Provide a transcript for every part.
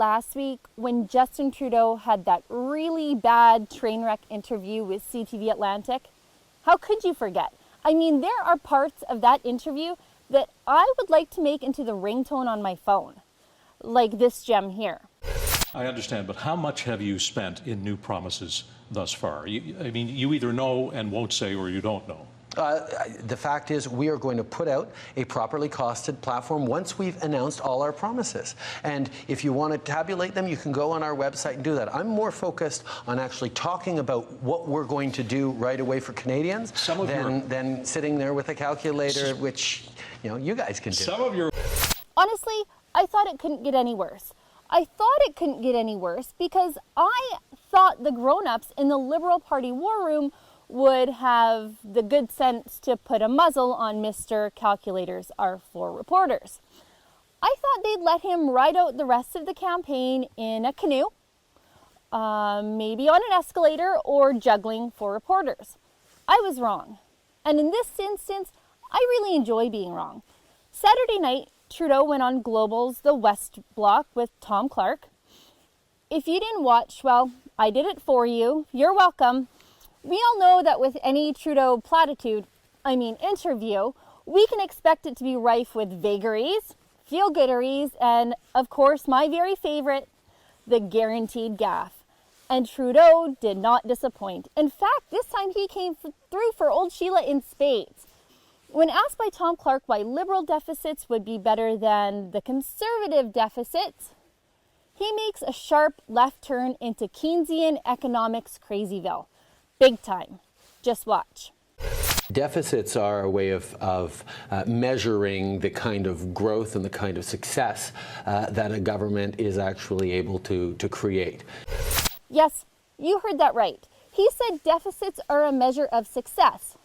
last week when Justin Trudeau had that really bad train wreck interview with CTV Atlantic? How could you forget? I mean, there are parts of that interview that I would like to make into the ringtone on my phone, like this gem here. I understand, but how much have you spent in new promises thus far? You either know and won't say, or you don't know. The fact is, we are going to put out a properly costed platform once we've announced all our promises. And if you want to tabulate them, you can go on our website and do that. I'm more focused on actually talking about what we're going to do right away for Canadians than sitting there with a calculator, which, you guys can do. Honestly, I thought it couldn't get any worse. I thought it couldn't get any worse because I thought the grown-ups in the Liberal Party war room would have the good sense to put a muzzle on Mr. Calculators, our 4 reporters. I thought they'd let him ride out the rest of the campaign in a canoe, maybe on an escalator or juggling 4 reporters. I was wrong. And in this instance, I really enjoy being wrong. Saturday night, Trudeau went on Global's The West Block with Tom Clark. If you didn't watch, well, I did it for you. You're welcome. We all know that with any Trudeau interview, we can expect it to be rife with vagaries, feel-gooderies, and of course, my very favorite, the guaranteed gaffe. And Trudeau did not disappoint. In fact, this time he came through for old Sheila in spades. When asked by Tom Clark why Liberal deficits would be better than the Conservative deficits, he makes a sharp left turn into Keynesian Economics Crazyville. Big time. Just watch. Deficits are a way of measuring the kind of growth and the kind of success that a government is actually able to create. Yes, you heard that right. He said deficits are a measure of success.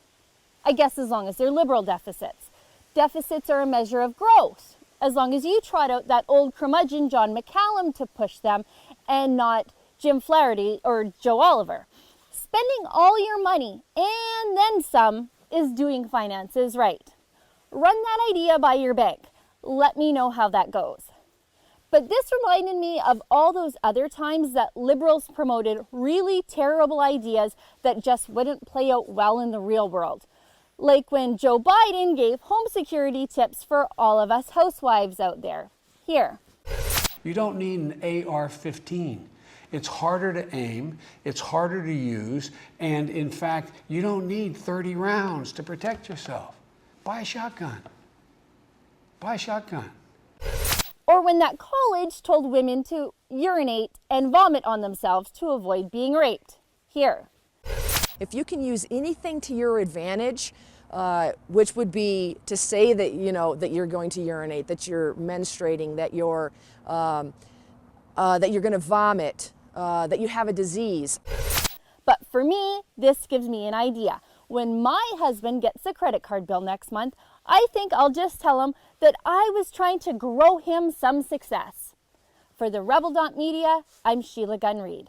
I guess as long as they're Liberal deficits. Deficits are a measure of growth, as long as you trot out that old curmudgeon John McCallum to push them and not Jim Flaherty or Joe Oliver. Spending all your money and then some is doing finances right. Run that idea by your bank. Let me know how that goes. But this reminded me of all those other times that Liberals promoted really terrible ideas that just wouldn't play out well in the real world. Like when Joe Biden gave home security tips for all of us housewives out there. Here. You don't need an AR-15. It's harder to aim, it's harder to use, and in fact, you don't need 30 rounds to protect yourself. Buy a shotgun. Buy a shotgun. Or when that college told women to urinate and vomit on themselves to avoid being raped. Here. If you can use anything to your advantage, which would be to say that that you're going to urinate, that you're menstruating, that you're going to vomit, that you have a disease. But for me, this gives me an idea. When my husband gets a credit card bill next month, I think I'll just tell him that I was trying to grow him some success. For TheRebel.Media, I'm Sheila Gunn Reid.